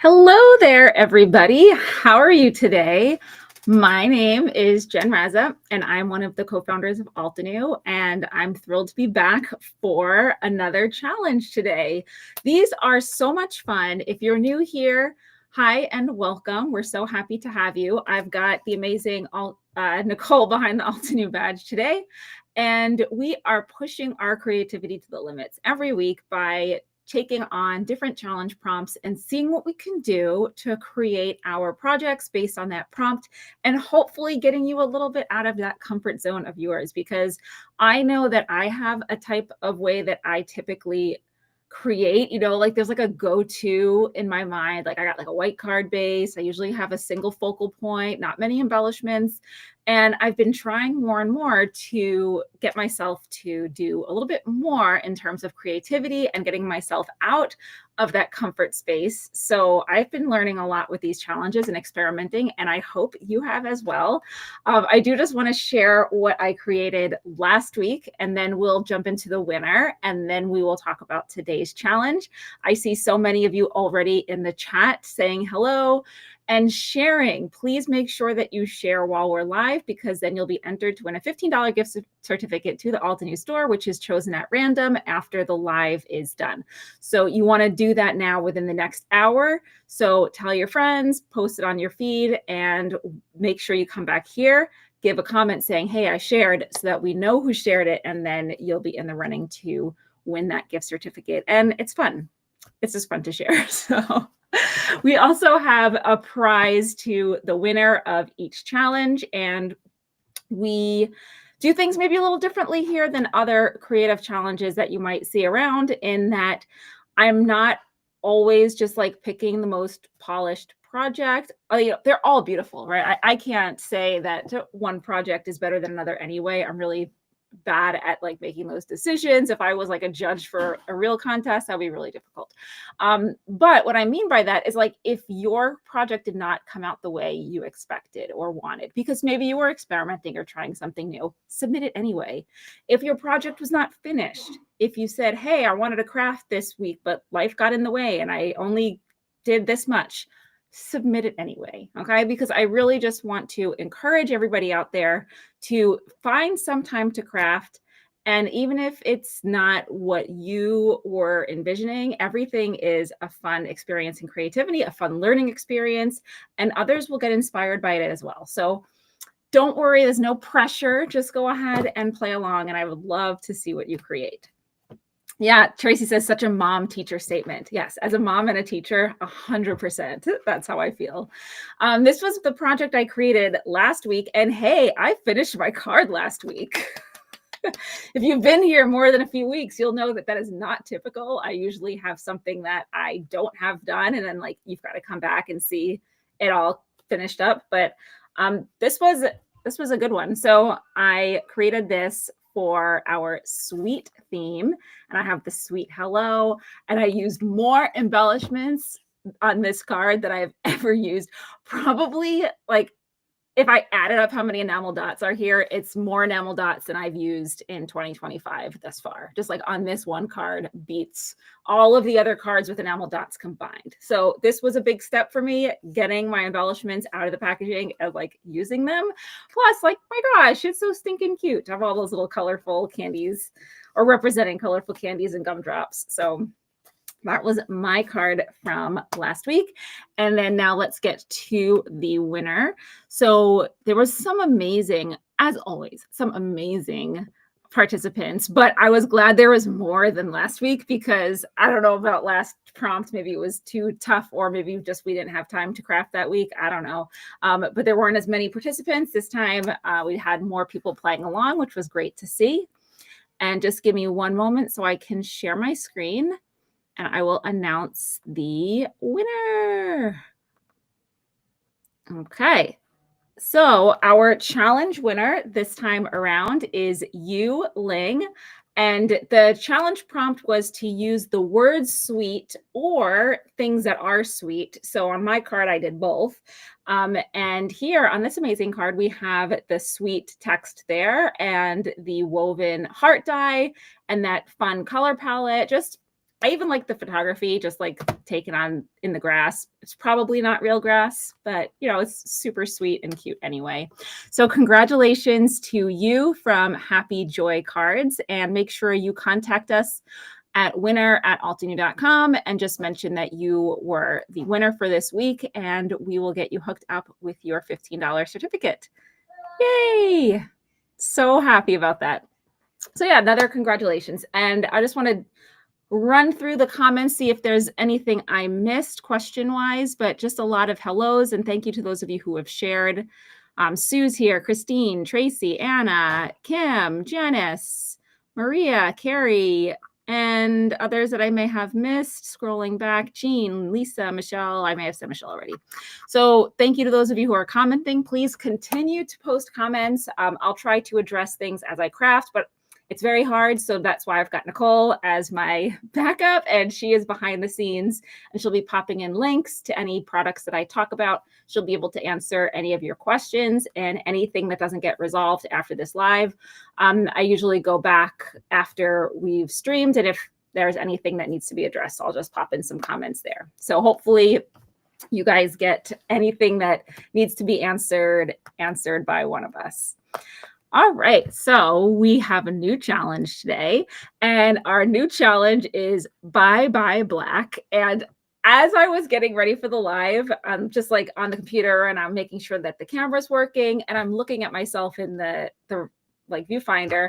Hello there, everybody. How are you today? My name is Jen Raza, and I'm one of the co-founders of Altenew, and I'm thrilled to be back for another challenge today. These are so much fun. If you're new here, hi and welcome. We're so happy to have you. I've got the amazing Nicole behind the Altenew badge today, and we are pushing our creativity to the limits every week by taking on different challenge prompts and seeing what we can do to create our projects based on that prompt, and hopefully getting you a little bit out of that comfort zone of yours, because I know that I have a type of way that I typically create, like there's like a go-to in my mind. Like I got like a white card base. I usually have a single focal point, not many embellishments. And I've been trying more and more to get myself to do a little bit more in terms of creativity and getting myself out of that comfort space. So I've been learning a lot with these challenges and experimenting, and I hope you have as well. I do just want to share what I created last week, and then we'll jump into the winner, and then we will talk about today's challenge. I see so many of you already in the chat saying hello and sharing. Please make sure that you share while we're live, because then you'll be entered to win a $15 gift certificate to the Altenew store, which is chosen at random after the live is done. So you want to do that now within the next hour. So tell your friends, post it on your feed, and make sure you come back here, give a comment saying, hey, I shared, so that we know who shared it, and then you'll be in the running to win that gift certificate. And it's fun. It's just fun to share. So we also have a prize to the winner of each challenge, and we do things maybe a little differently here than other creative challenges that you might see around, in that I'm not always just like picking the most polished project. They're all beautiful, right? I can't say that one project is better than another anyway. I'm really bad at like making those decisions. If I was like a judge for a real contest, that'd be really difficult. But what I mean by that is, like, if your project did not come out the way you expected or wanted, because maybe you were experimenting or trying something new, submit it anyway. If your project was not finished, if you said, hey, I wanted to craft this week, but life got in the way and I only did this much, submit it anyway, okay? Because I really just want to encourage everybody out there to find some time to craft. And even if it's not what you were envisioning, everything is a fun experience in creativity, a fun learning experience, and others will get inspired by it as well. So don't worry, there's no pressure. Just go ahead and play along, and I would love to see what you create. Yeah, Tracy says such a mom teacher statement. Yes, as a mom and a teacher, 100%. That's how I feel. This was the project I created last week. And hey, I finished my card last week. If you've been here more than a few weeks, you'll know that that is not typical. I usually have something that I don't have done, and then like you've got to come back and see it all finished up. But this was a good one. So I created this for our sweet theme, and I have the sweet hello, and I used more embellishments on this card than I have ever used. Probably, like, if I added up how many enamel dots are here, it's more enamel dots than I've used in 2025 thus far. Just like on this one card beats all of the other cards with enamel dots combined. So this was a big step for me, getting my embellishments out of the packaging and like using them. Plus, like, my gosh, it's so stinking cute to have all those little colorful candies, or representing colorful candies and gumdrops. So that was my card from last week. And then now let's get to the winner. So there was some amazing, as always, some amazing participants, but I was glad there was more than last week, because I don't know about last prompt. Maybe it was too tough, or maybe just we didn't have time to craft that week. I don't know. But there weren't as many participants this time. We had more people playing along, which was great to see. And just give me one moment so I can share my screen, and I will announce the winner. Okay, so our challenge winner this time around is Yu Ling. And the challenge prompt was to use the word sweet or things that are sweet. So on my card, I did both. And here on this amazing card, we have the sweet text there and the woven heart die and that fun color palette. Just I even like the photography, just like taken on in the grass. It's probably not real grass, but you know, it's super sweet and cute anyway. So congratulations to you from Happy Joy Cards, and make sure you contact us at winner@altenew.com and just mention that you were the winner for this week, and we will get you hooked up with your $15 certificate. Yay! So happy about that. So yeah, another congratulations. And I just want to run through the comments, see if there's anything I missed question-wise, but just a lot of hellos, and thank you to those of you who have shared. Sue's here, Christine, Tracy, Anna, Kim, Janice, Maria, Carrie, and others that I may have missed. Scrolling back, Jean, Lisa, Michelle. I may have said Michelle already. So thank you to those of you who are commenting. Please continue to post comments. I'll try to address things as I craft, but it's very hard. So that's why I've got Nicole as my backup, and she is behind the scenes, and she'll be popping in links to any products that I talk about. She'll be able to answer any of your questions and anything that doesn't get resolved after this live. I usually go back after we've streamed, and if there's anything that needs to be addressed, I'll just pop in some comments there. So hopefully you guys get anything that needs to be answered by one of us. All right, so we have a new challenge today, and our new challenge is Bye Bye Black. And as I was getting ready for the live, I'm just like on the computer, and I'm making sure that the camera's working, and I'm looking at myself in the like viewfinder.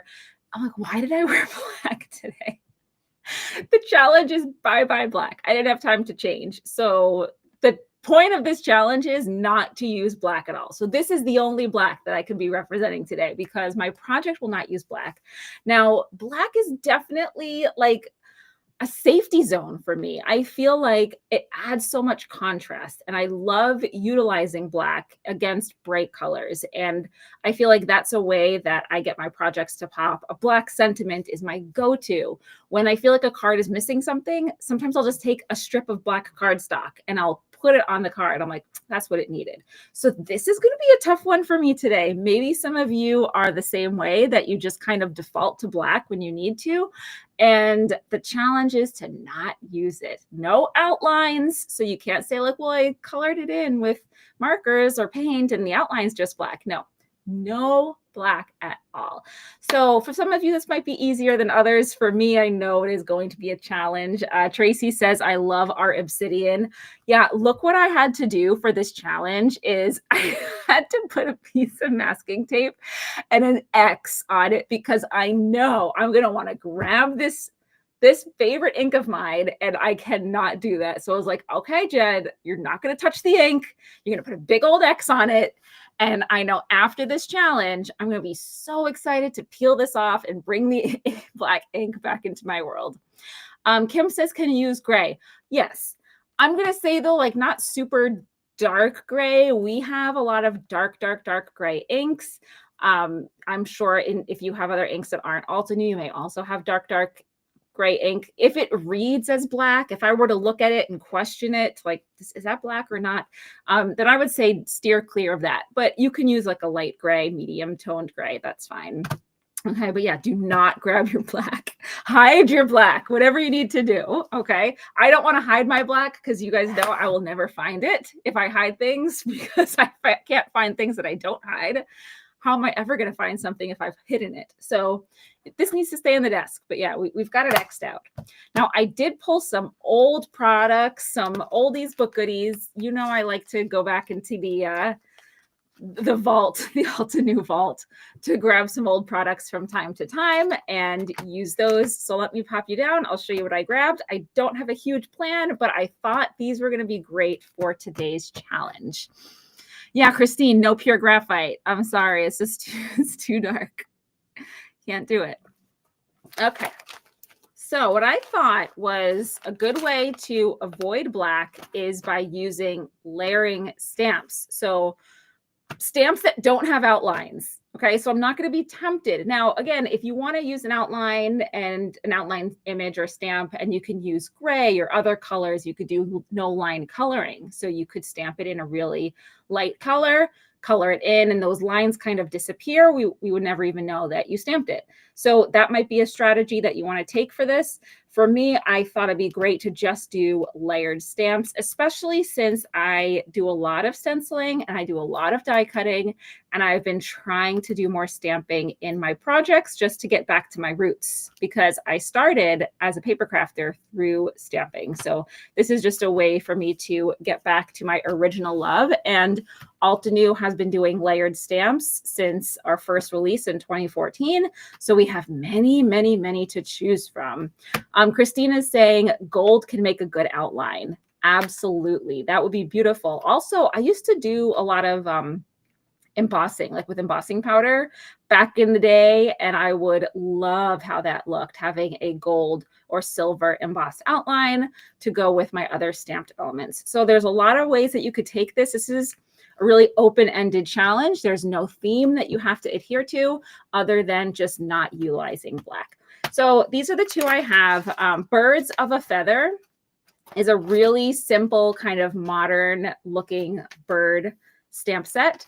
I'm like, why did I wear black today? The challenge is Bye Bye Black. I didn't have time to change. So the point of this challenge is not to use black at all. So this is the only black that I could be representing today, because my project will not use black. Now, black is definitely like a safety zone for me. I feel like it adds so much contrast, and I love utilizing black against bright colors. And I feel like that's a way that I get my projects to pop. A black sentiment is my go-to. When I feel like a card is missing something, sometimes I'll just take a strip of black cardstock and I'll put it on the card. I'm like, that's what it needed. So this is going to be a tough one for me today. Maybe some of you are the same way, that you just kind of default to black when you need to. And the challenge is to not use it. No outlines. So you can't say like, well, I colored it in with markers or paint and the outline's just black. No black at all. So for some of you, this might be easier than others. For me, I know it is going to be a challenge. Tracy says, I love our obsidian. Yeah, look what I had to do for this challenge is I had to put a piece of masking tape and an X on it, because I know I'm going to want to grab this favorite ink of mine, and I cannot do that. So I was like, okay, Jed, you're not going to touch the ink. You're going to put a big old X on it. And I know after this challenge, I'm going to be so excited to peel this off and bring the black ink back into my world. Kim says, can you use gray? Yes. I'm going to say though, like not super dark gray. We have a lot of dark gray inks. I'm sure if you have other inks that aren't Altenew, you may also have dark gray ink. If it reads as black, if I were to look at it and question it, like, is that black or not? Then I would say steer clear of that. But you can use like a light gray, medium toned gray. That's fine. Okay, but yeah, do not grab your black. Hide your black, whatever you need to do. Okay, I don't want to hide my black, because you guys know I will never find it if I hide things, because I can't find things that I don't hide. How am I ever going to find something if I've hidden it? So this needs to stay on the desk. But yeah, we've got it X'd out. Now, I did pull some old products, some oldies but goodies. You know, I like to go back into the vault, the Altenew vault, to grab some old products from time to time and use those. So let me pop you down. I'll show you what I grabbed. I don't have a huge plan, but I thought these were going to be great for today's challenge. Yeah, Christine, no pure graphite. I'm sorry. It's just it's too dark. Can't do it. Okay. So what I thought was a good way to avoid black is by using layering stamps. So stamps that don't have outlines. Okay, so I'm not going to be tempted. Now, again, if you want to use an outline and an outline image or stamp, and you can use gray or other colors, you could do no line coloring. So you could stamp it in a really light color, color it in, and those lines kind of disappear. We would never even know that you stamped it. So that might be a strategy that you want to take for this. For me, I thought it'd be great to just do layered stamps, especially since I do a lot of stenciling and I do a lot of die cutting, and I've been trying to do more stamping in my projects just to get back to my roots, because I started as a paper crafter through stamping. So this is just a way for me to get back to my original love. And Altenew has been doing layered stamps since our first release in 2014. So we have many, many, many to choose from. Christine is saying gold can make a good outline. Absolutely. That would be beautiful. Also, I used to do a lot of embossing, like with embossing powder back in the day, and I would love how that looked, having a gold or silver embossed outline to go with my other stamped elements. So there's a lot of ways that you could take this. This is a really open-ended challenge. There's no theme that you have to adhere to other than just not utilizing black. So these are the two I have. Birds of a Feather is a really simple kind of modern looking bird stamp set.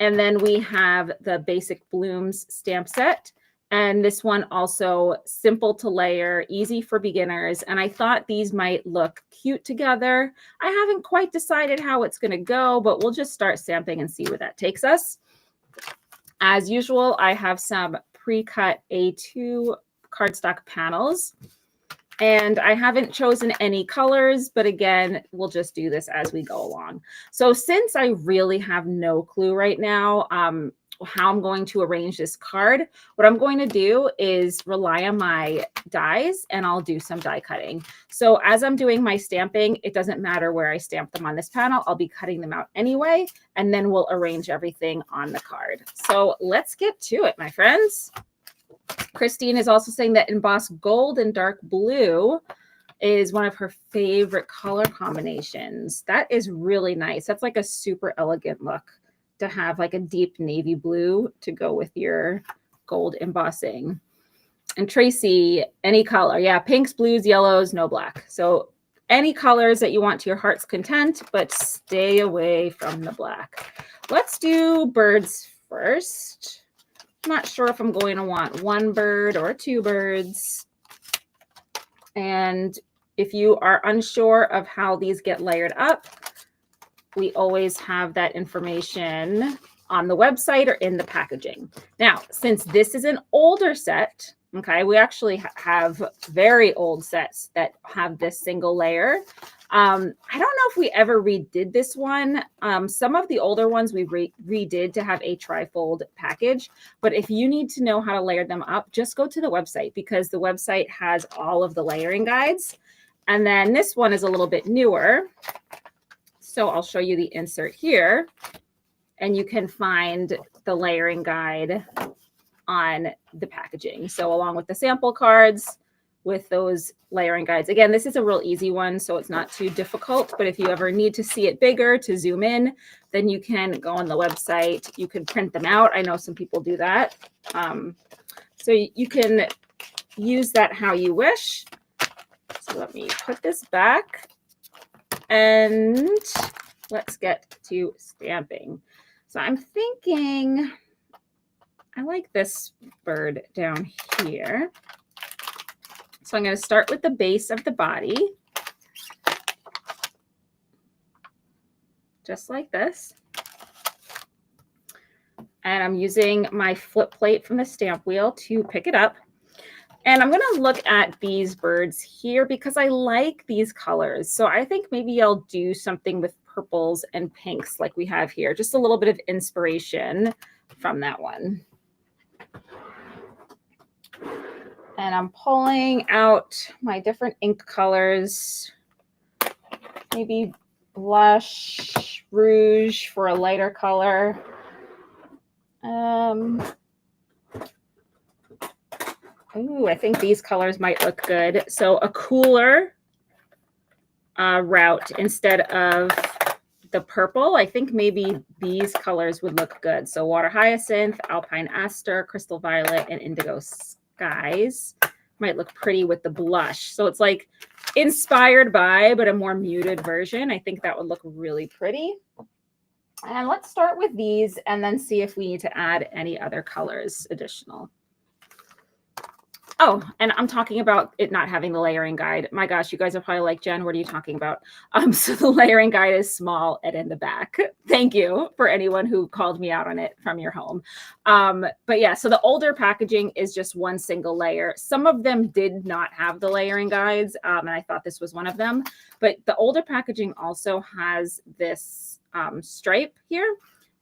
And then we have the Basic Blooms stamp set. And this one also simple to layer, easy for beginners. And I thought these might look cute together. I haven't quite decided how it's going to go, but we'll just start stamping and see where that takes us. As usual, I have some pre-cut A2 cardstock panels, and I haven't chosen any colors, but again, we'll just do this as we go along. So since I really have no clue right now how I'm going to arrange this card, what I'm going to do is rely on my dies, and I'll do some die cutting. So as I'm doing my stamping, it doesn't matter where I stamp them on this panel. I'll be cutting them out anyway, and then we'll arrange everything on the card. So let's get to it, my friends. Christine is also saying that embossed gold and dark blue is one of her favorite color combinations. That is really nice. That's like a super elegant look to have, like a deep navy blue to go with your gold embossing. And Tracy, any color. Yeah, pinks, blues, yellows, no black. So any colors that you want to your heart's content, but stay away from the black. Let's do birds first. I'm not sure if I'm going to want one bird or two birds. And if you are unsure of how these get layered up, we always have that information on the website or in the packaging. Now, since this is an older set, okay, we actually have very old sets that have this single layer. I don't know if we ever redid this one. Some of the older ones we redid to have a trifold package, but if you need to know how to layer them up, just go to the website, because the website has all of the layering guides. And then this one is a little bit newer. So I'll show you the insert here, and you can find the layering guide on the packaging. So along with the sample cards, with those layering guides. Again, this is a real easy one, so it's not too difficult, but if you ever need to see it bigger to zoom in, then you can go on the website. You can print them out. I know some people do that. So you can use that how you wish. So let me put this back, and let's get to stamping. So I'm thinking I like this bird down here. So I'm going to start with the base of the body, just like this. And I'm using my flip plate from the stamp wheel to pick it up. And I'm going to look at these birds here because I like these colors. So I think maybe I'll do something with purples and pinks like we have here. Just a little bit of inspiration from that one. And I'm pulling out my different ink colors, maybe blush, rouge for a lighter color. Ooh, I think these colors might look good. So a cooler route instead of the purple. I think maybe these colors would look good. So water hyacinth, alpine aster, crystal violet, and indigo skies might look pretty with the blush. So it's like inspired by, but a more muted version. I think that would look really pretty. And let's start with these and then see if we need to add any other colors additional. Oh, and I'm talking about it not having the layering guide. My gosh, you guys are probably like, Jen, what are you talking about? So the layering guide is small and in the back. Thank you for anyone who called me out on it from your home. But yeah, so the older packaging is just one single layer. Some of them did not have the layering guides, and I thought this was one of them. But the older packaging also has this stripe here,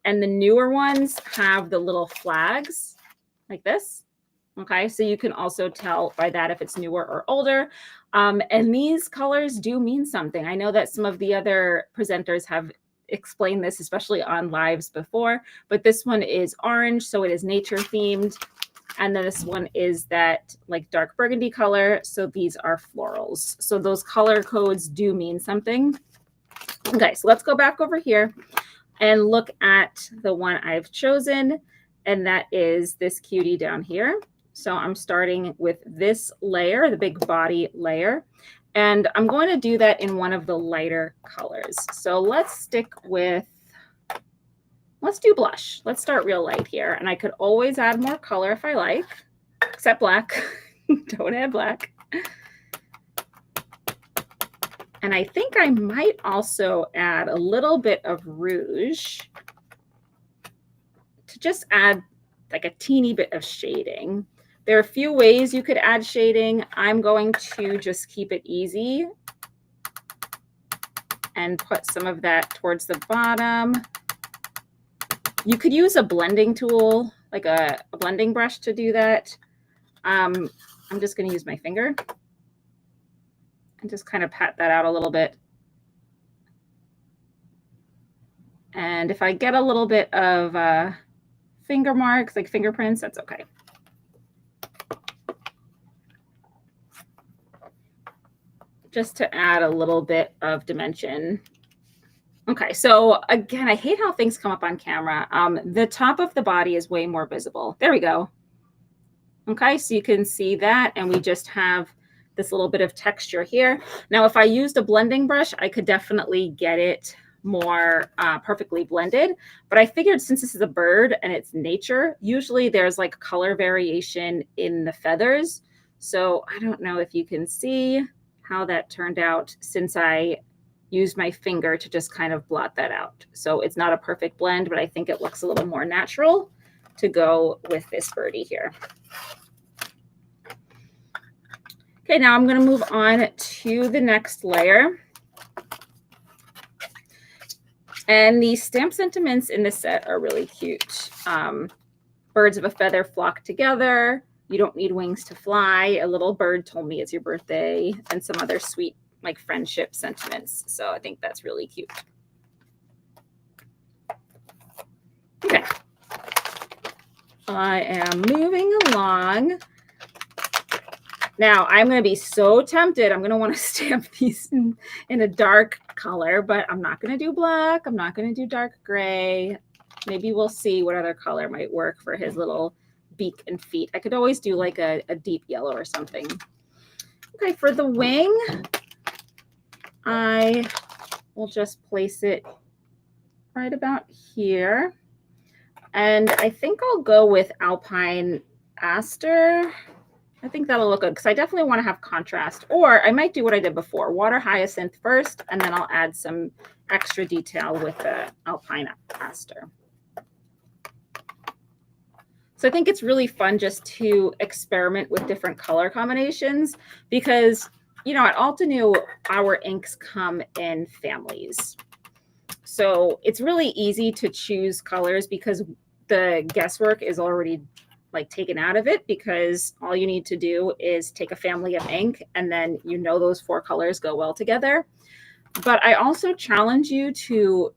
and the newer ones have the little flags like this. Okay, so you can also tell by that if it's newer or older. And these colors do mean something. I know that some of the other presenters have explained this, especially on lives before, but this one is orange, so it is nature themed. And then this one is that like dark burgundy color, so these are florals. So those color codes do mean something. Okay, so let's go back over here and look at the one I've chosen, and that is this cutie down here. So I'm starting with this layer, the big body layer, and I'm going to do that in one of the lighter colors. So let's do blush. Let's start real light here. And I could always add more color if I like, except black. Don't add black. And I think I might also add a little bit of rouge to just add like a teeny bit of shading. There are a few ways you could add shading. I'm going to just keep it easy and put some of that towards the bottom. You could use a blending tool, like a blending brush to do that. I'm just going to use my finger and just kind of pat that out a little bit. And if I get a little bit of finger marks, like fingerprints, that's okay. Just to add a little bit of dimension. Okay, so again, I hate how things come up on camera. The top of the body is way more visible. There we go. Okay, so you can see that, and we just have this little bit of texture here. Now, if I used a blending brush, I could definitely get it more perfectly blended. But I figured since this is a bird and it's nature, usually there's like color variation in the feathers. So I don't know if you can see how that turned out since I used my finger to just kind of blot that out. So it's not a perfect blend, but I think it looks a little more natural to go with this birdie here. Okay, now I'm going to move on to the next layer. And the stamp sentiments in this set are really cute. Birds of a feather flock together. You don't need wings to fly. A little bird told me it's your birthday, and some other sweet like friendship sentiments. So I think that's really cute. Okay. I am moving along. Now I'm going to be so tempted. I'm going to want to stamp these in a dark color, but I'm not going to do black. I'm not going to do dark gray. Maybe we'll see what other color might work for his little beak and feet. I could always do like a deep yellow or something. Okay, for the wing, I will just place it right about here. And I think I'll go with Alpine Aster. I think that'll look good because I definitely want to have contrast. Or I might do what I did before, water hyacinth first, and then I'll add some extra detail with the Alpine Aster. So I think it's really fun just to experiment with different color combinations because, you know, at Altenew, our inks come in families. So it's really easy to choose colors because the guesswork is already like taken out of it, because all you need to do is take a family of ink and then you know those 4 colors go well together. But I also challenge you to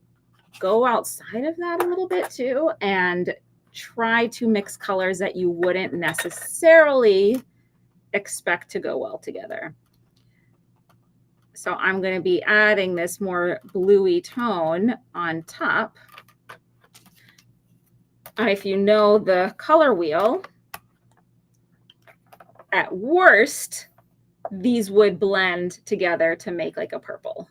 go outside of that a little bit too and try to mix colors that you wouldn't necessarily expect to go well together. So I'm going to be adding this more bluey tone on top. And if you know the color wheel, at worst, these would blend together to make like a purple.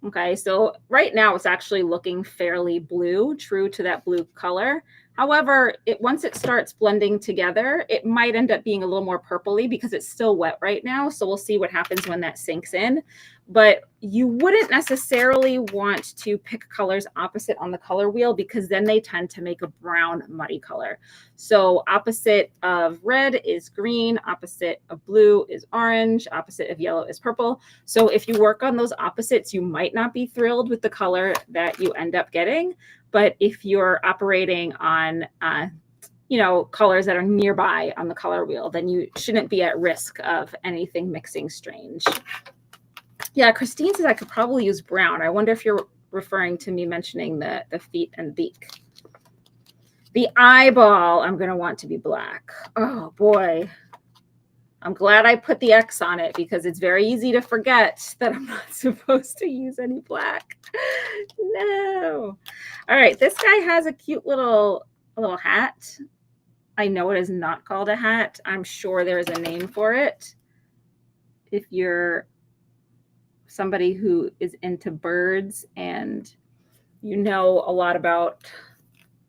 Okay, so right now it's actually looking fairly blue, true to that blue color. However, once it starts blending together, it might end up being a little more purpley because it's still wet right now. So we'll see what happens when that sinks in. But you wouldn't necessarily want to pick colors opposite on the color wheel because then they tend to make a brown muddy color. So opposite of red is green, opposite of blue is orange, opposite of yellow is purple. So if you work on those opposites, you might not be thrilled with the color that you end up getting. But if you're operating on, colors that are nearby on the color wheel, then you shouldn't be at risk of anything mixing strange. Yeah, Christine says I could probably use brown. I wonder if you're referring to me mentioning the feet and beak. The eyeball, I'm going to want to be black. Oh, boy. I'm glad I put the X on it because it's very easy to forget that I'm not supposed to use any black. No. All right, this guy has a cute little hat. I know it is not called a hat. I'm sure there is a name for it. If you're somebody who is into birds and you know a lot about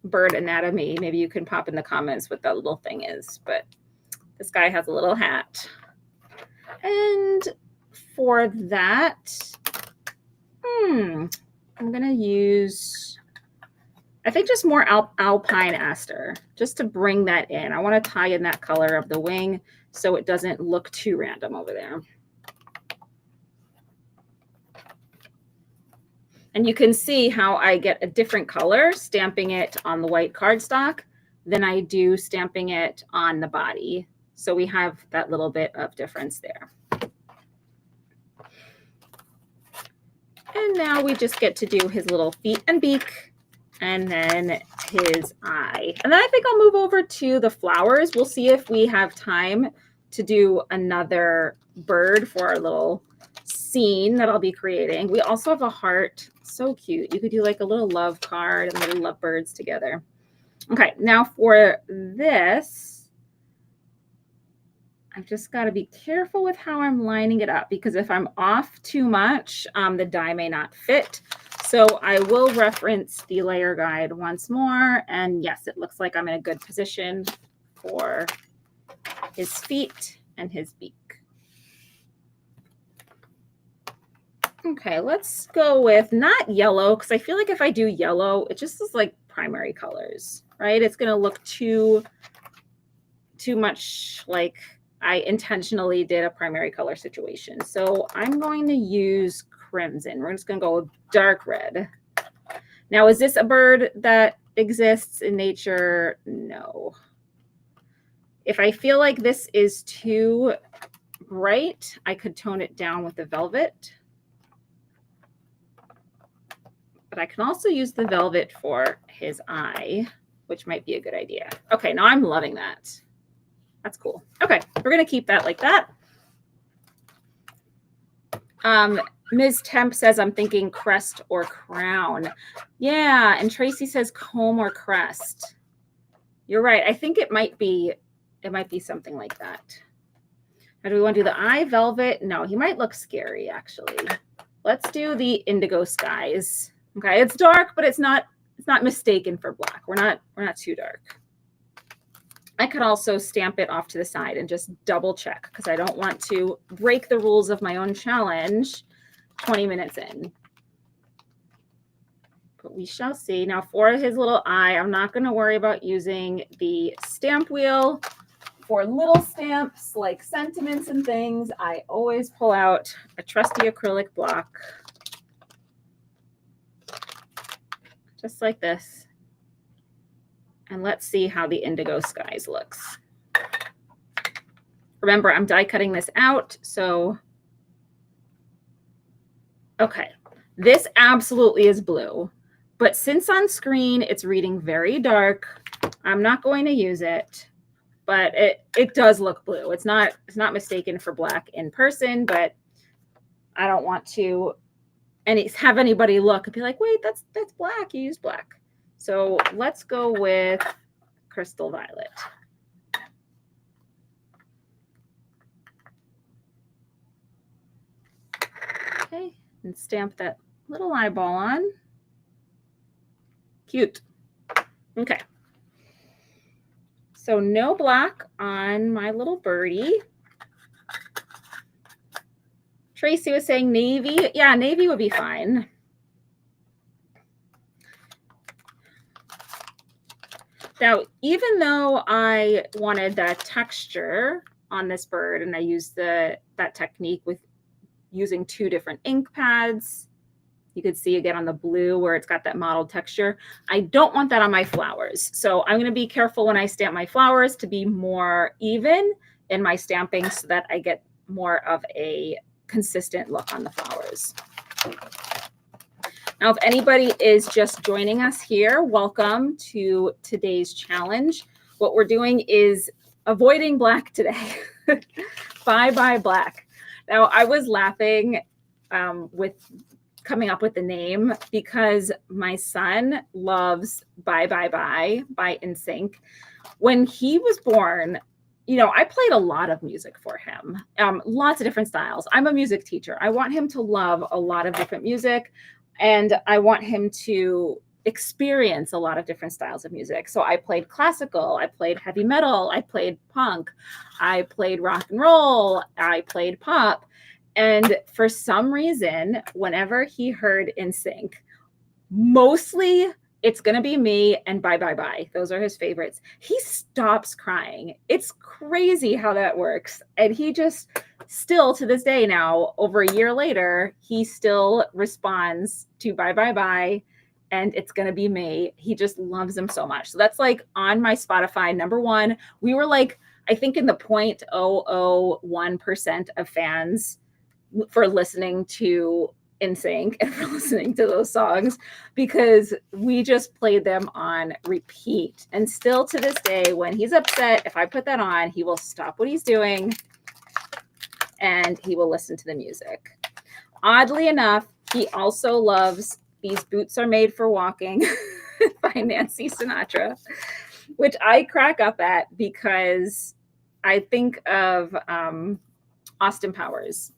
bird anatomy, maybe you can pop in the comments what that little thing is. But this guy has a little hat. And for that, I'm going to use, I think, just more alpine aster, just to bring that in. I want to tie in that color of the wing so it doesn't look too random over there. And you can see how I get a different color stamping it on the white cardstock than I do stamping it on the body. So we have that little bit of difference there. And now we just get to do his little feet and beak and then his eye. And then I think I'll move over to the flowers. We'll see if we have time to do another bird for our little scene that I'll be creating. We also have a heart. So cute. You could do like a little love card and little love birds together. Okay, now for this, I've just got to be careful with how I'm lining it up because if I'm off too much, the die may not fit. So I will reference the layer guide once more. And yes, it looks like I'm in a good position for his feet and his beak. Okay, let's go with not yellow because I feel like if I do yellow, it just is like primary colors, right? It's going to look too much like I intentionally did a primary color situation. So I'm going to use crimson. We're just going to go with dark red. Now, is this a bird that exists in nature? No. If I feel like this is too bright, I could tone it down with the velvet. But I can also use the velvet for his eye, which might be a good idea. Okay, now I'm loving that. That's cool. Okay, we're going to keep that like that. Ms. Temp says, I'm thinking crest or crown. Yeah, and Tracy says comb or crest. You're right. I think it might be something like that. Now, do we want to do the eye velvet? No, he might look scary, actually. Let's do the indigo skies. Okay, it's dark, but it's not mistaken for black. We're not too dark. I could also stamp it off to the side and just double check because I don't want to break the rules of my own challenge 20 minutes in. But we shall see. Now for his little eye, I'm not going to worry about using the stamp wheel. For little stamps like sentiments and things, I always pull out a trusty acrylic block. Just like this. And let's see how the indigo skies looks. Remember, I'm die cutting this out, so okay. This absolutely is blue, but since on screen it's reading very dark, I'm not going to use it, but it does look blue. It's not mistaken for black in person, but I don't want to have anybody look and be like, wait, that's black. You used black. So let's go with crystal violet. Okay, and stamp that little eyeball on. Cute. Okay. So no black on my little birdie. Tracy was saying navy. Yeah, navy would be fine. Now, even though I wanted that texture on this bird, and I used that technique with using 2 different ink pads, you could see again on the blue where it's got that mottled texture. I don't want that on my flowers. So I'm going to be careful when I stamp my flowers to be more even in my stamping so that I get more of a consistent look on the flowers. Now, if anybody is just joining us here, welcome to today's challenge. What we're doing is avoiding black today. Bye black. Now, I was laughing with coming up with the name because my son loves Bye by NSYNC. When he was born, you know, I played a lot of music for him, lots of different styles. I'm a music teacher. I want him to love a lot of different music, and I want him to experience a lot of different styles of music. So I played classical, I played heavy metal, I played punk, I played rock and roll, I played pop. And for some reason, whenever he heard NSYNC, mostly it's going to be me and Bye. Those are his favorites. He stops crying. It's crazy how that works. And he just still to this day now, over a year later, he still responds to Bye. And it's going to be me. He just loves them so much. So that's like on my Spotify, #1. We were like, I think in the 0.001% of fans for listening to NSYNC and for listening to those songs, because we just played them on repeat. And still to this day, when he's upset, if I put that on, he will stop what he's doing and he will listen to the music. Oddly enough, he also loves These Boots Are Made for Walking by Nancy Sinatra, which I crack up at because I think of Austin Powers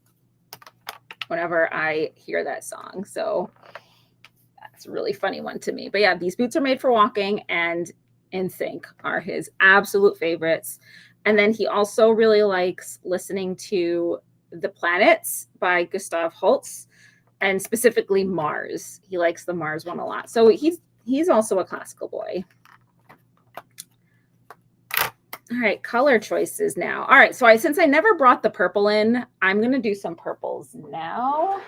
whenever I hear that song. So that's a really funny one to me. But yeah, These Boots Are Made for Walking and NSYNC are his absolute favorites. And then he also really likes listening to The Planets by Gustav Holst, and specifically Mars. He likes the Mars one a lot. So he's also a classical boy. All right, color choices now. All right, so since I never brought the purple in, I'm going to do some purples now.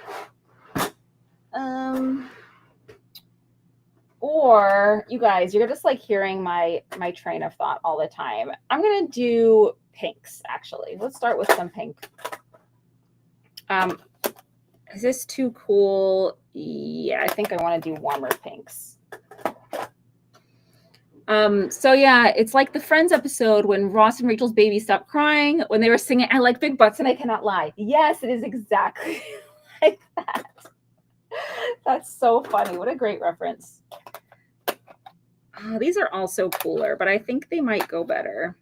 Or you guys, you're just like hearing my train of thought all the time. I'm going to do pinks, actually. Let's start with some pink. Is this too cool? Yeah, I think I want to do warmer pinks. So yeah, it's like the Friends episode when Ross and Rachel's baby stopped crying when they were singing I Like Big Butts and I Cannot Lie. Yes, it is exactly like that. That's so funny. What a great reference. These are also cooler, but I think they might go better.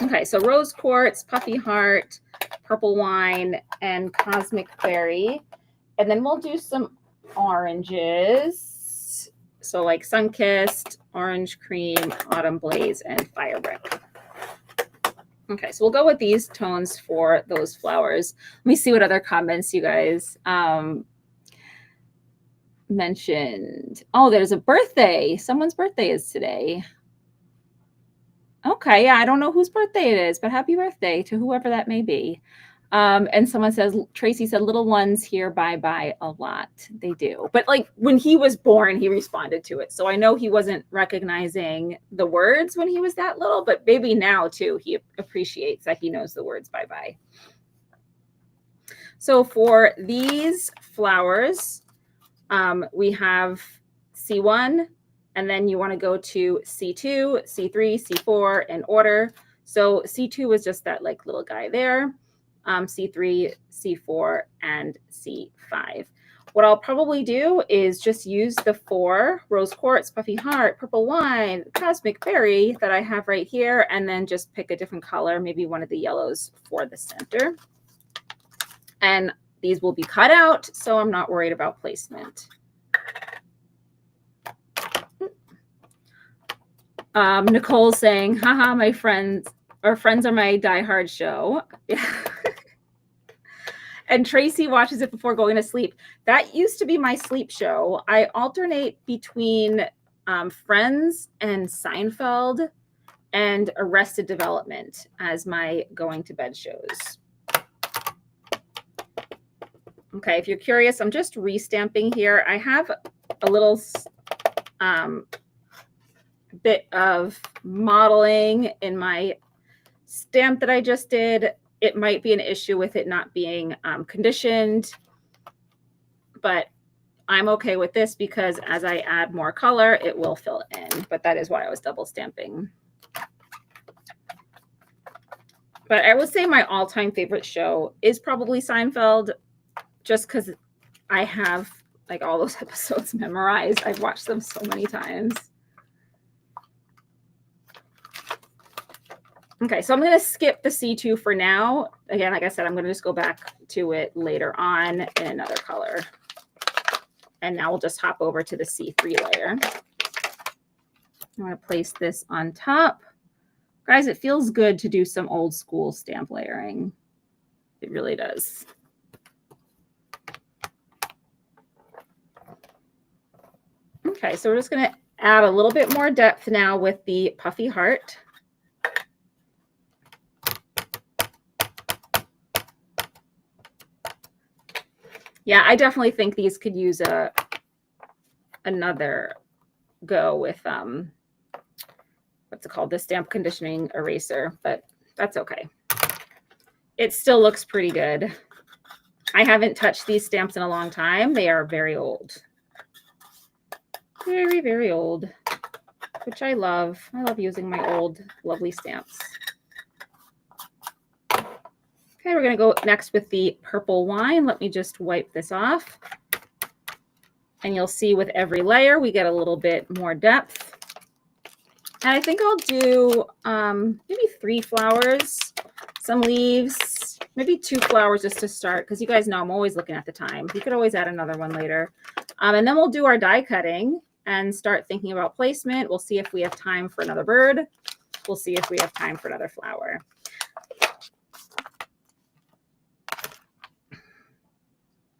Okay, so Rose Quartz, Puffy Heart, Purple Wine, and Cosmic Berry. And then we'll do some oranges. So like Sunkissed, Orange Cream, Autumn Blaze, and Fire Brick. Okay, so we'll go with these tones for those flowers. Let me see what other comments you guys mentioned. Oh, there's a birthday. Someone's birthday is today. Okay, yeah, I don't know whose birthday it is, but happy birthday to whoever that may be. And someone says, Tracy said, little ones hear bye a lot. They do. But like when he was born, he responded to it. So I know he wasn't recognizing the words when he was that little, but maybe now too, he appreciates that he knows the words bye. So for these flowers, we have C1, and then you want to go to C2, C3, C4 in order. So C2 is just that like little guy there. C3, C4, and C5. What I'll probably do is just use the 4 Rose Quartz, Puffy Heart, Purple Wine, Cosmic Berry that I have right here, and then just pick a different color, maybe one of the yellows for the center. And these will be cut out, so I'm not worried about placement. Nicole's saying, haha, my friends are my diehard show. Yeah. And Tracy watches it before going to sleep. That used to be my sleep show. I alternate between Friends and Seinfeld and Arrested Development as my going to bed shows. Okay, if you're curious, I'm just restamping here. I have a little bit of modeling in my stamp that I just did. It might be an issue with it not being conditioned, but I'm okay with this because as I add more color, it will fill in. But that is why I was double stamping. But I would say my all-time favorite show is probably Seinfeld, just because I have like all those episodes memorized. I've watched them so many times. Okay, so I'm going to skip the C2 for now. Again, like I said, I'm going to just go back to it later on in another color. And now we'll just hop over to the C3 layer. I'm going to place this on top. Guys, it feels good to do some old school stamp layering. It really does. Okay, so we're just going to add a little bit more depth now with the puffy heart. Yeah, I definitely think these could use another go with what's it called? The stamp conditioning eraser, but that's okay. It still looks pretty good. I haven't touched these stamps in a long time. They are very old. Very, very old, which I love. I love using my old lovely stamps. Okay, we're going to go next with the purple wine. Let me just wipe this off. And you'll see with every layer, we get a little bit more depth. And I think I'll do maybe 3 flowers, some leaves, maybe 2 flowers just to start, because you guys know I'm always looking at the time. You could always add another one later. And then we'll do our die cutting and start thinking about placement. We'll see if we have time for another bird. We'll see if we have time for another flower.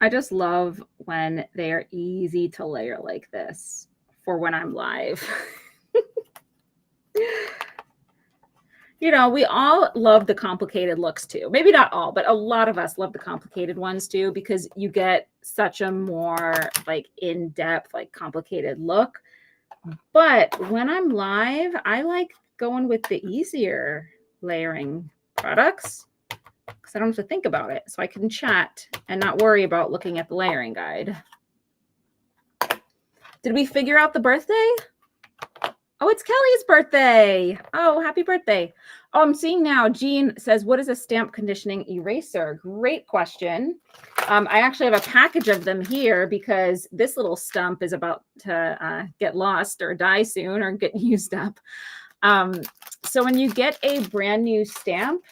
I just love when they are easy to layer like this for when I'm live. You know, we all love the complicated looks too. Maybe not all, but a lot of us love the complicated ones too, because you get such a more like in-depth, like complicated look. But when I'm live, I like going with the easier layering products, because I don't have to think about it. So I can chat and not worry about looking at the layering guide. Did we figure out the birthday? Oh, it's Kelly's birthday. Oh, happy birthday. Oh, I'm seeing now, Jean says, what is a stamp conditioning eraser? Great question. I actually have a package of them here because this little stump is about to get lost or die soon or get used up. So when you get a brand new stamp,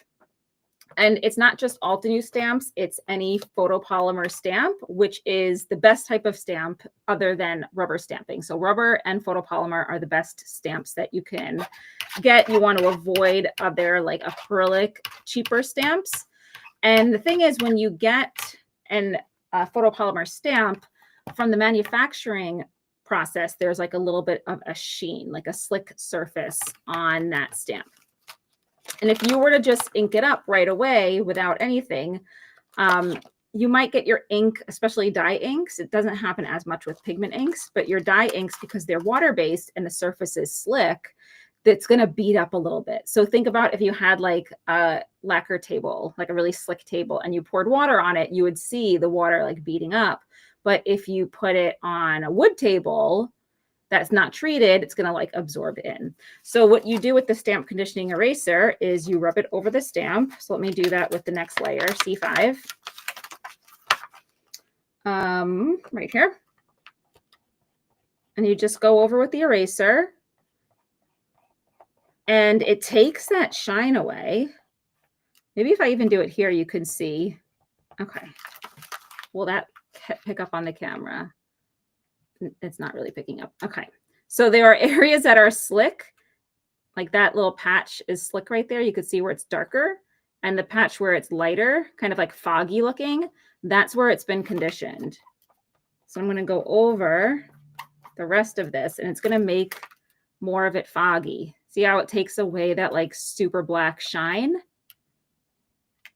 and it's not just Altenew stamps, it's any photopolymer stamp, which is the best type of stamp other than rubber stamping. So rubber and photopolymer are the best stamps that you can get. You want to avoid other like acrylic, cheaper stamps. And the thing is, when you get a photopolymer stamp from the manufacturing process, there's like a little bit of a sheen, like a slick surface on that stamp. And if you were to just ink it up right away without anything, you might get your ink, especially dye inks. It doesn't happen as much with pigment inks, but your dye inks, because they're water-based and the surface is slick, that's going to beat up a little bit. So think about if you had like a lacquer table, like a really slick table, and you poured water on it, you would see the water like beating up. But if you put it on a wood table that's not treated, it's going to like absorb in. So what you do with the stamp conditioning eraser is you rub it over the stamp. So let me do that with the next layer, C5. Right here. And you just go over with the eraser. And it takes that shine away. Maybe if I even do it here, you can see. Okay. Will that pick up on the camera? It's not really picking up. Okay. So there are areas that are slick like that little patch is slick right there. You could see where it's darker, and the patch where it's lighter, kind of like foggy looking, that's where it's been conditioned. So I'm going to go over the rest of this, and it's going to make more of it foggy. See how it takes away that like super black shine?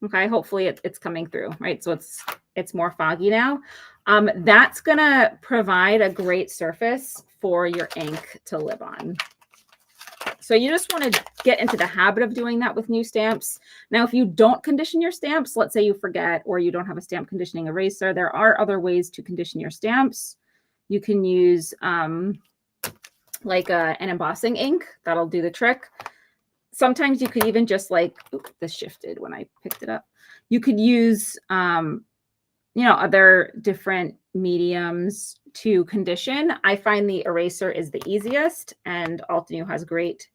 Okay, hopefully it's coming through, right? So it's more foggy now. That's going to provide a great surface for your ink to live on. So you just want to get into the habit of doing that with new stamps. Now, if you don't condition your stamps, let's say you forget or you don't have a stamp conditioning eraser, there are other ways to condition your stamps. You can use like an embossing ink. That'll do the trick. Sometimes you could even just like, oops, this shifted when I picked it up. You could use, you know, other different mediums to condition. I find the eraser is the easiest, and Altenew has great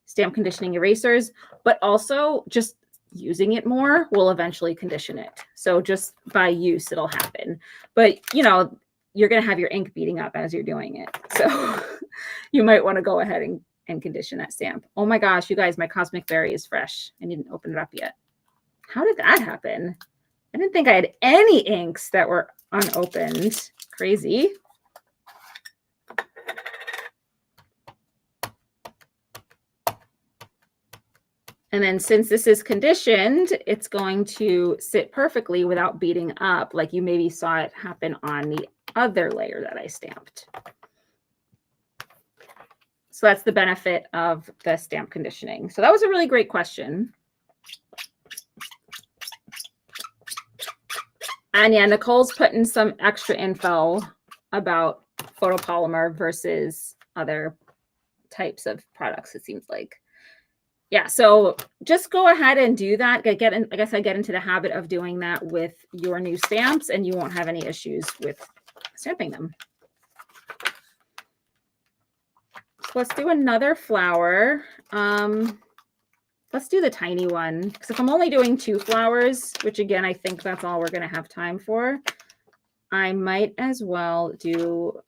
stamp conditioning erasers, but also just using it more will eventually condition it. So just by use, it'll happen. But, you know, you're going to have your ink beating up as you're doing it. So you might want to go ahead and condition that stamp. Oh my gosh, you guys, my Cosmic Berry is fresh. I didn't open it up yet. How did that happen? I didn't think I had any inks that were unopened. Crazy. And then since this is conditioned, it's going to sit perfectly without beating up, like you maybe saw it happen on the other layer that I stamped. So that's the benefit of the stamp conditioning. So that was a really great question. And yeah, Nicole's putting some extra info about photopolymer versus other types of products, it seems like. Yeah, so just go ahead and do that. Like I said, get into the habit of doing that with your new stamps, and you won't have any issues with stamping them. So let's do another flower. Let's do the tiny one, because if I'm only doing 2 flowers, which again, I think that's all we're going to have time for, I might as well do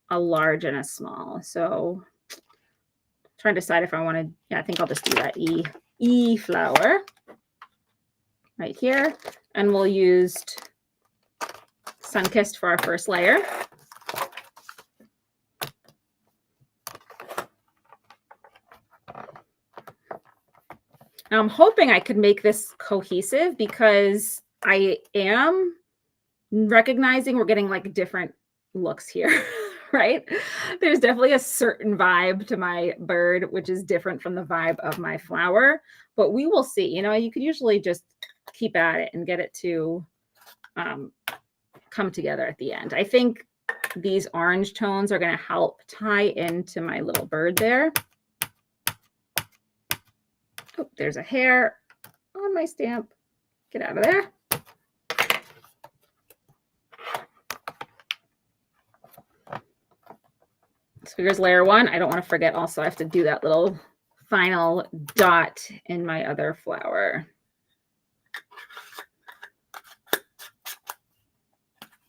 a large and a small. So trying to decide if I want to, yeah, I think I'll just do that E flower right here. And we'll use Sunkissed for our first layer. Now I'm hoping I could make this cohesive, because I am recognizing we're getting like different looks here, right? There's definitely a certain vibe to my bird, which is different from the vibe of my flower, but we will see. You know, you could usually just keep at it and get it to come together at the end. I think these orange tones are going to help tie into my little bird there. Oh, there's a hair on my stamp. Get out of there. So here's layer 1. I don't want to forget also I have to do that little final dot in my other flower.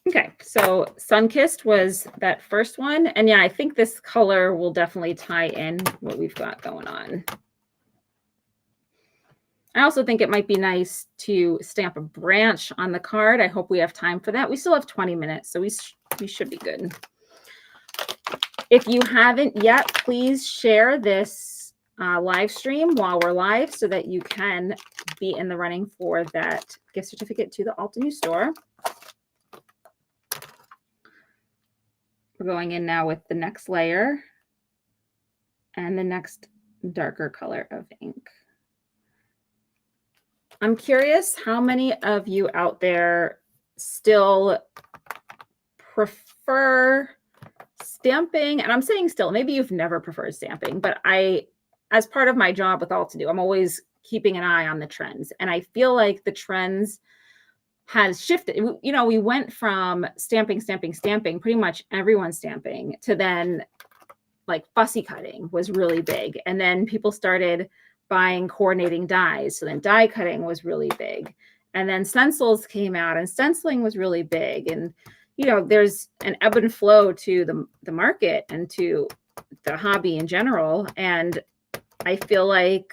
Okay, so Sunkissed was that first one. And yeah, I think this color will definitely tie in what we've got going on. I also think it might be nice to stamp a branch on the card. I hope we have time for that. We still have 20 minutes, so we should be good. If you haven't yet, please share this live stream while we're live so that you can be in the running for that gift certificate to the Altenew store. We're going in now with the next layer and the next darker color of ink. I'm curious how many of you out there still prefer stamping, and I'm saying still, maybe you've never preferred stamping, but as part of my job with Altenew, I'm always keeping an eye on the trends, and I feel like the trends has shifted. You know, we went from stamping, pretty much everyone stamping, to then like fussy cutting was really big, and then people started buying coordinating dies. So then die cutting was really big. And then stencils came out, and stenciling was really big. And, you know, there's an ebb and flow to the market and to the hobby in general. And I feel like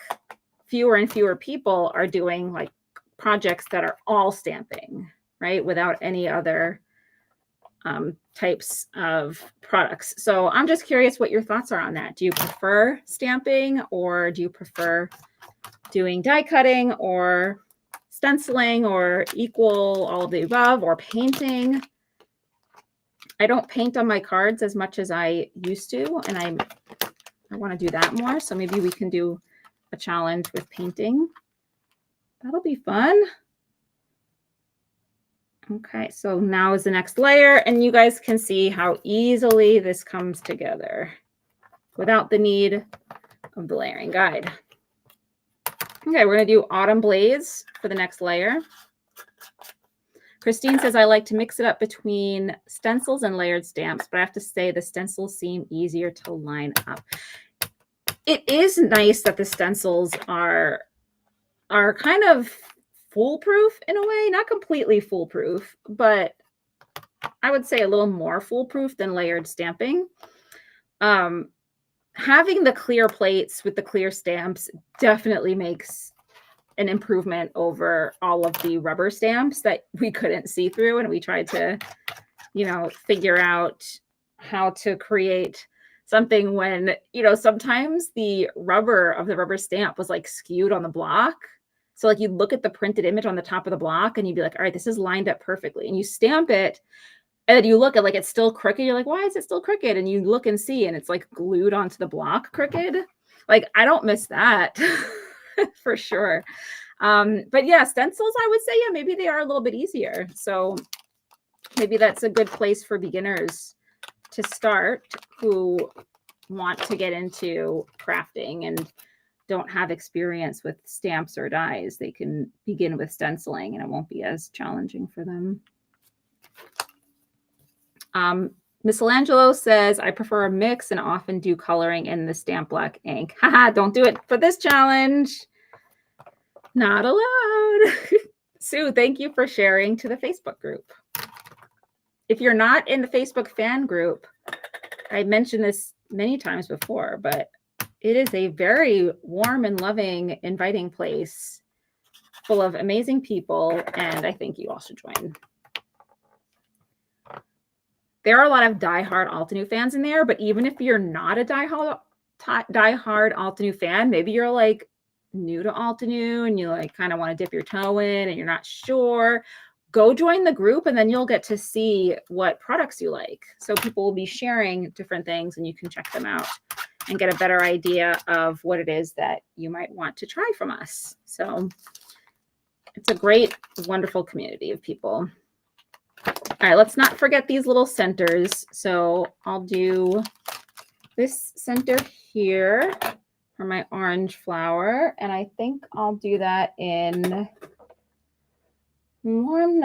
fewer and fewer people are doing like projects that are all stamping, right? Without any other types of products. So I'm just curious what your thoughts are on that. Do you prefer stamping, or do you prefer doing die cutting or stenciling, or equal all of the above, or painting? I don't paint on my cards as much as I used to, and I want to do that more. So maybe we can do a challenge with painting. That'll be fun. Okay, so now is the next layer, and you guys can see how easily this comes together without the need of the layering guide. Okay, we're going to do Autumn Blaze for the next layer. Christine says, I like to mix it up between stencils and layered stamps, but I have to say the stencils seem easier to line up. It is nice that the stencils are kind of foolproof in a way, not completely foolproof, but I would say a little more foolproof than layered stamping. Having the clear plates with the clear stamps definitely makes an improvement over all of the rubber stamps that we couldn't see through, and we tried to, figure out how to create something when, sometimes the rubber of the rubber stamp was like skewed on the block. So like you'd look at the printed image on the top of the block and you'd be like, all right, this is lined up perfectly. And you stamp it and then you look at like it's still crooked. You're like, why is it still crooked? And you look and see and it's like glued onto the block crooked. Like I don't miss that for sure. But yeah, stencils, I would say, yeah, maybe they are a little bit easier. So maybe that's a good place for beginners to start who want to get into crafting and don't have experience with stamps or dies. They can begin with stenciling and it won't be as challenging for them. Michelangelo says, I prefer a mix and often do coloring in the stamp black ink. Haha, don't do it for this challenge. Not allowed. Sue, thank you for sharing to the Facebook group. If you're not in the Facebook fan group, I mentioned this many times before, but it is a very warm and loving, inviting place full of amazing people, and I think you all should join. There are a lot of diehard Altenew fans in there, but even if you're not a diehard Altenew fan, maybe you're like new to Altenew and you like kind of want to dip your toe in and you're not sure, go join the group and then you'll get to see what products you like. So people will be sharing different things and you can check them out and get a better idea of what it is that you might want to try from us. So it's a great, wonderful community of people. All right, let's not forget these little centers. So I'll do this center here for my orange flower. And I think I'll do that in warm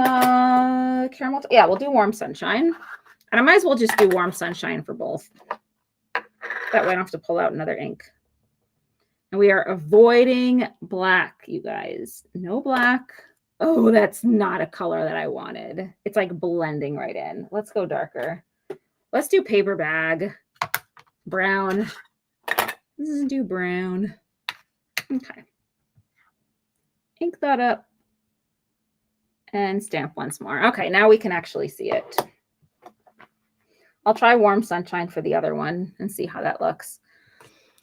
caramel. Yeah, we'll do warm sunshine. And I might as well just do warm sunshine for both. That way I don't have to pull out another ink. And we are avoiding black, you guys. No black. Oh, that's not a color that I wanted. It's like blending right in. Let's go darker. Let's do paper bag. Brown. Let's do brown. Okay. Ink that up. And stamp once more. Okay, now we can actually see it. I'll try warm sunshine for the other one and see how that looks.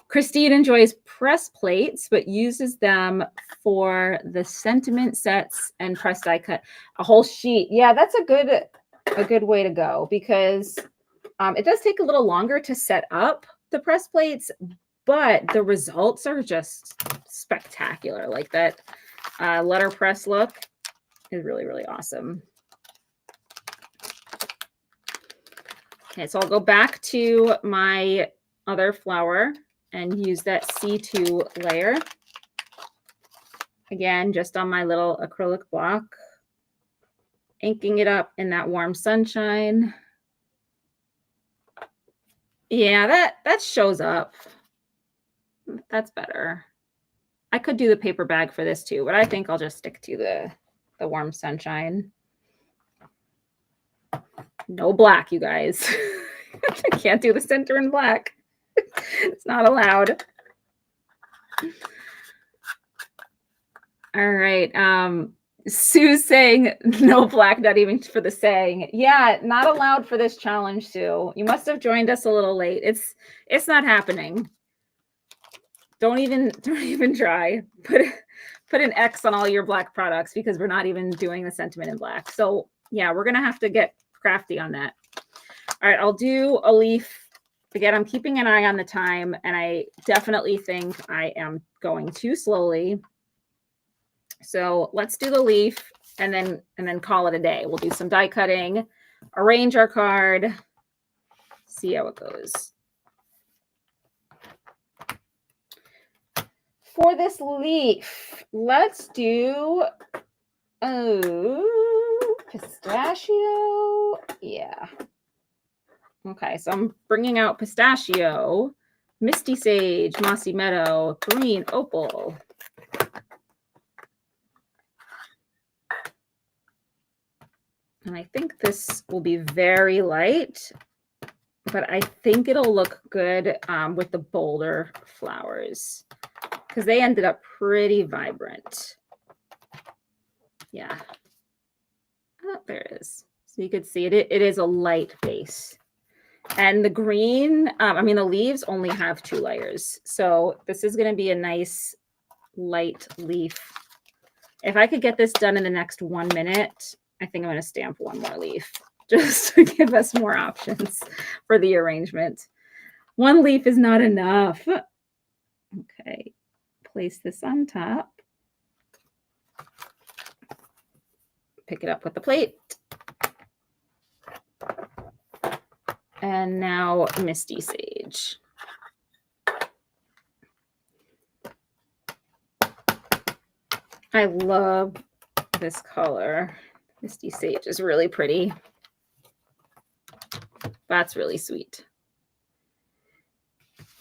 Christine enjoys press plates, but uses them for the sentiment sets and press die cut. A whole sheet. Yeah, that's a good way to go because it does take a little longer to set up the press plates, but the results are just spectacular. Like that letterpress look is really, really awesome. Okay, so I'll go back to my other flower and use that C2 layer. Again, just on my little acrylic block, inking it up in that warm sunshine. Yeah, that shows up. That's better. I could do the paper bag for this too, but I think I'll just stick to the warm sunshine. No black, you guys. I can't do the center in black. It's not allowed. All right. Sue's saying no black, not even for the saying. Yeah, not allowed for this challenge, Sue. You must have joined us a little late. It's not happening. Don't even try. Put an X on all your black products because we're not even doing the sentiment in black. So yeah, we're gonna have to get crafty on that. All right, I'll do a leaf. Again, I'm keeping an eye on the time, and I definitely think I am going too slowly. So let's do the leaf and then call it a day. We'll do some die cutting, arrange our card, see how it goes. For this leaf, let's do pistachio. Yeah. Okay, so I'm bringing out pistachio, misty sage, mossy meadow, green opal. And I think this will be very light, but I think it'll look good with the bolder flowers because they ended up pretty vibrant. Yeah. Oh, there it is. So you could see it. It is a light base. And the green, the leaves only have 2 layers. So this is going to be a nice light leaf. If I could get this done in the next 1 minute, I think I'm going to stamp 1 more leaf just to give us more options for the arrangement. 1 leaf is not enough. Okay, place this on top. Pick it up with the plate. And now misty sage. I love this color. Misty sage is really pretty. That's really sweet.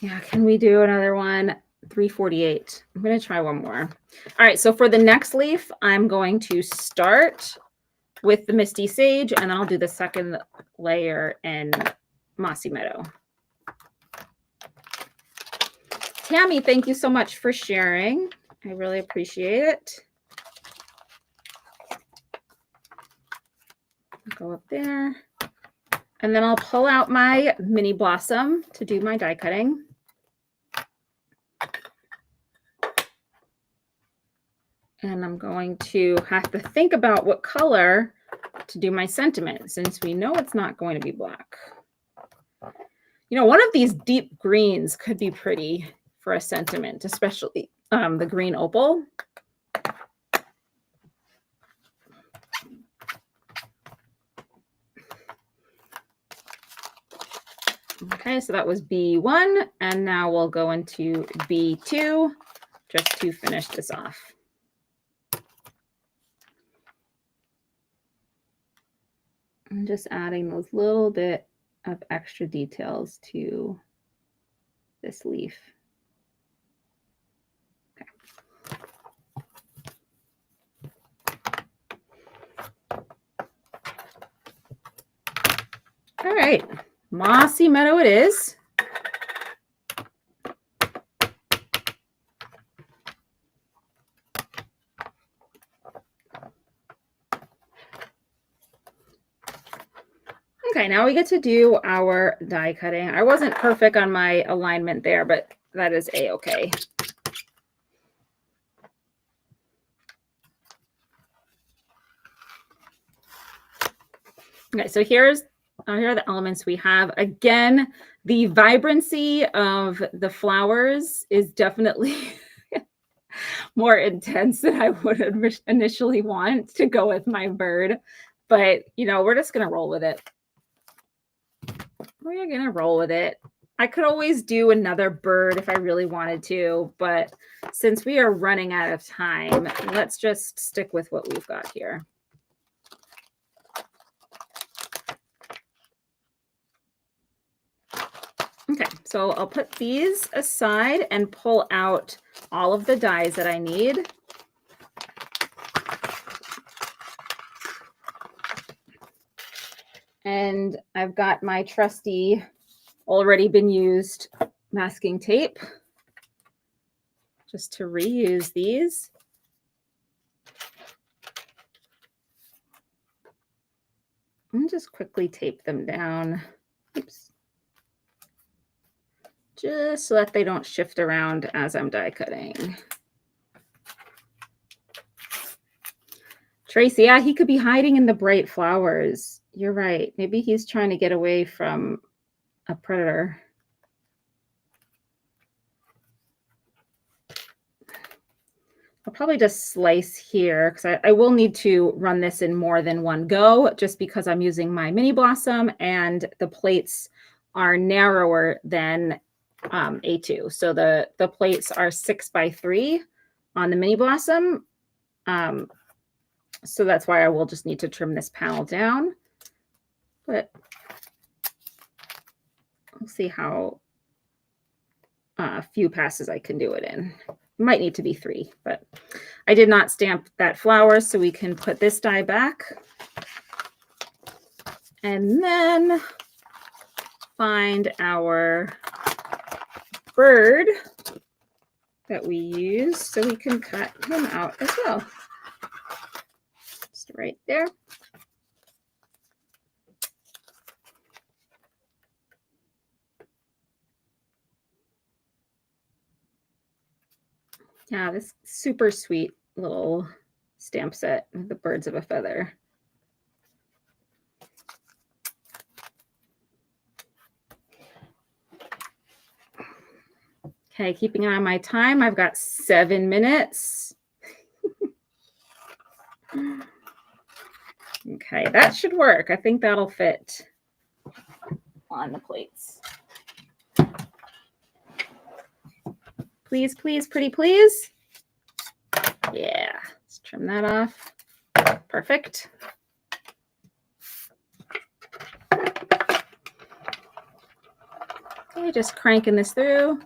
Yeah, can we do another one? 348. I'm going to try 1 more. All right, so for the next leaf, I'm going to start with the misty sage, and then I'll do the second layer in mossy meadow. Tammy, thank you so much for sharing. I really appreciate it. Go up there. And then I'll pull out my mini blossom to do my die cutting. And I'm going to have to think about what color to do my sentiment since we know it's not going to be black. You know, one of these deep greens could be pretty for a sentiment, especially the green opal. Okay, so that was B1, and now we'll go into B2 just to finish this off. I'm just adding those little bit of extra details to this leaf. All right, mossy meadow it is. Okay, now we get to do our die cutting. I wasn't perfect on my alignment there, but that is a-okay. Okay, so here are the elements we have. Again, the vibrancy of the flowers is definitely more intense than I would initially want to go with my bird. But, you know, we're just going to roll with it. We're going to roll with it. I could always do another bird if I really wanted to, but since we are running out of time, let's just stick with what we've got here. Okay, so I'll put these aside and pull out all of the dies that I need. And I've got my trusty, already been used masking tape. just to reuse these. And just quickly tape them down. Oops. Just so that they don't shift around as I'm die cutting. Tracy, yeah, he could be hiding in the bright flowers. You're right. Maybe he's trying to get away from a predator. I'll probably just slice here because I will need to run this in more than one go just because I'm using my mini blossom and the plates are narrower than A2. So the plates are 6x3 on the mini blossom. So that's why I will just need to trim this panel down. But we'll see how few passes I can do it in. Might need to be 3, but I did not stamp that flower, so we can put this die back. And then find our bird that we use so we can cut him out as well. Just right there. Yeah, this super sweet little stamp set with the birds of a feather. Okay, keeping an eye on my time, I've got 7 minutes. Okay, that should work. I think that'll fit on the plates. Please, please, pretty please. Yeah, let's trim that off. Perfect. Okay, just cranking this through.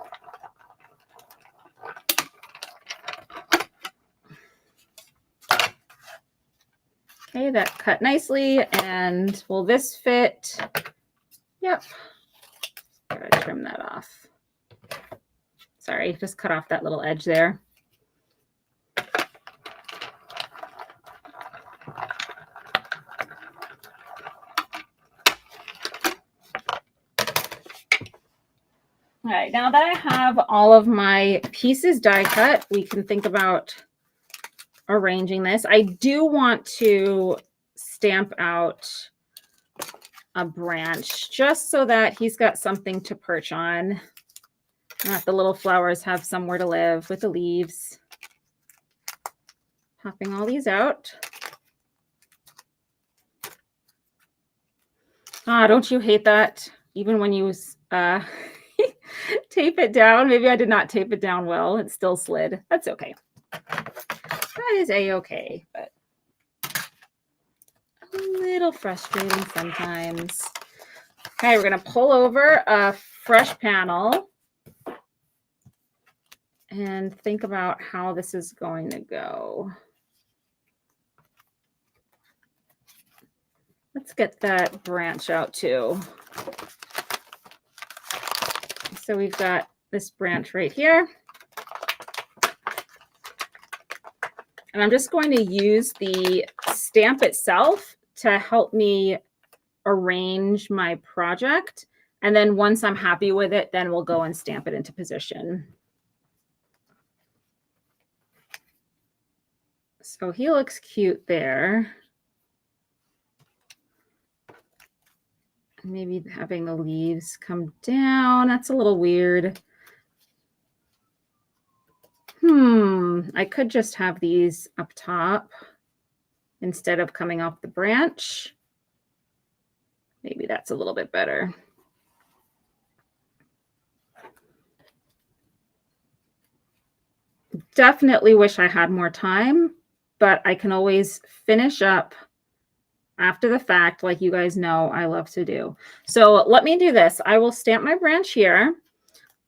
Okay, that cut nicely. And will this fit? Yep. Gotta trim that off. Sorry, just cut off that little edge there. All right, now that I have all of my pieces die cut, we can think about arranging this. I do want to stamp out a branch just so that he's got something to perch on. That the little flowers have somewhere to live with the leaves. Popping all these out. Ah, don't you hate that? Even when you tape it down. Maybe I did not tape it down well. It still slid. That's okay. That is a-okay, but a little frustrating sometimes. Okay, we're going to pull over a fresh panel and think about how this is going to go. Let's get that branch out too. So we've got this branch right here. And I'm just going to use the stamp itself to help me arrange my project. And then once I'm happy with it, then we'll go and stamp it into position. So he looks cute there. Maybe having the leaves come down, that's a little weird. I could just have these up top instead of coming off the branch. Maybe that's a little bit better. Definitely wish I had more time, but I can always finish up after the fact, like you guys know I love to do. So let me do this. I will stamp my branch here,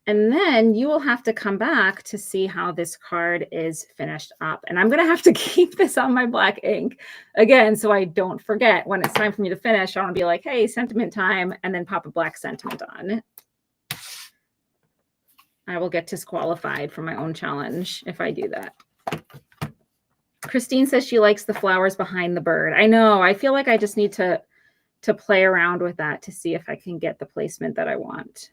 and then you will have to come back to see how this card is finished up. And I'm going to have to keep this on my black ink again, so I don't forget when it's time for me to finish. I want to be like, hey, sentiment time, and then pop a black sentiment on. I will get disqualified from my own challenge if I do that. Christine says she likes the flowers behind the bird. I know. I feel like I just need to play around with that to see if I can get the placement that I want.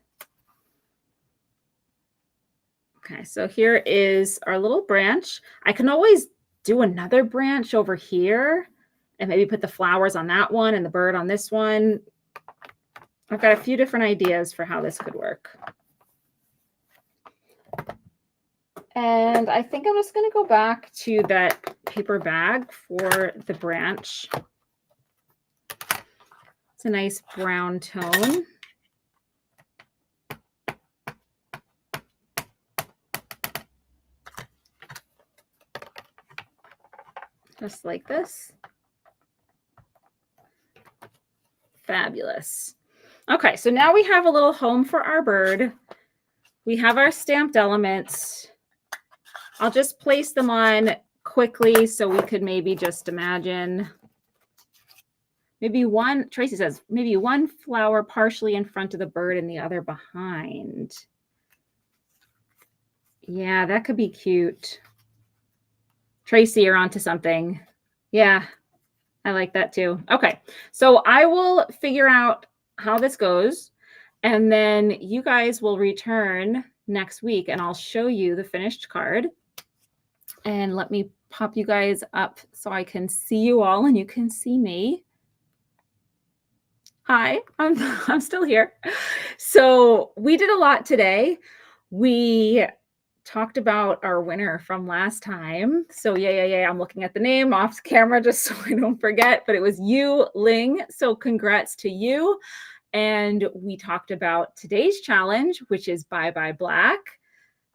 Okay, so here is our little branch. I can always do another branch over here and maybe put the flowers on that one and the bird on this one. I've got a few different ideas for how this could work. And I think I'm just going to go back to that paper bag for the branch. It's a nice brown tone. Just like this. Fabulous. Okay, so now we have a little home for our bird. We have our stamped elements. I'll just place them on quickly so we could maybe just imagine maybe one, Tracy says, maybe one flower partially in front of the bird and the other behind. Yeah, that could be cute. Tracy, you're onto something. Yeah, I like that too. Okay, so I will figure out how this goes, and then you guys will return next week and I'll show you the finished card. And let me pop you guys up so I can see you all and you can see me. Hi, I'm still here. So we did a lot today. We talked about our winner from last time. So yeah. I'm looking at the name off camera just so I don't forget, but it was Yu Ling. So congrats to you. And we talked about today's challenge, which is Bye Bye Black,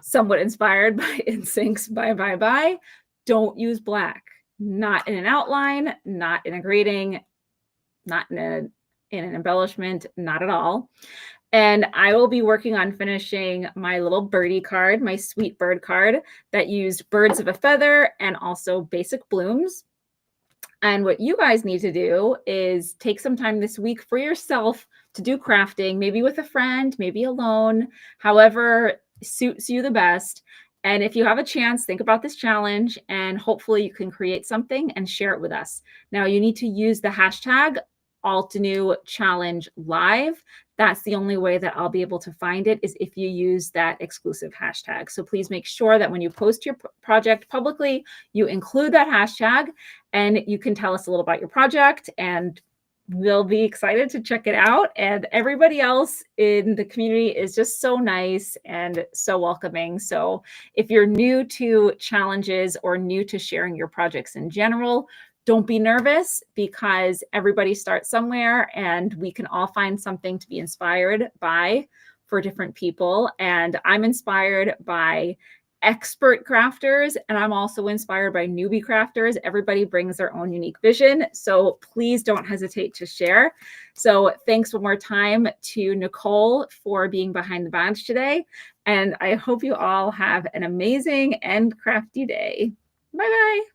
somewhat inspired by NSYNC's Bye Bye Bye. Don't use black, not in an outline, not in a grading, not in an embellishment, not at all. And I will be working on finishing my little birdie card, my sweet bird card that used birds of a feather and also basic blooms. And what you guys need to do is take some time this week for yourself to do crafting, maybe with a friend, maybe alone, however suits you the best. And if you have a chance, think about this challenge and hopefully you can create something and share it with us. Now you need to use the hashtag Altenew Challenge Live. That's the only way that I'll be able to find it, is if you use that exclusive hashtag. So please make sure that when you post your project publicly, you include that hashtag and you can tell us a little about your project and we'll be excited to check it out. And everybody else in the community is just so nice and so welcoming. So if you're new to challenges or new to sharing your projects in general, don't be nervous, because everybody starts somewhere and we can all find something to be inspired by for different people. And I'm inspired by expert crafters, and I'm also inspired by newbie crafters. Everybody brings their own unique vision. So please don't hesitate to share. So thanks one more time to Nicole for being behind the badge today. And I hope you all have an amazing and crafty day. Bye-bye.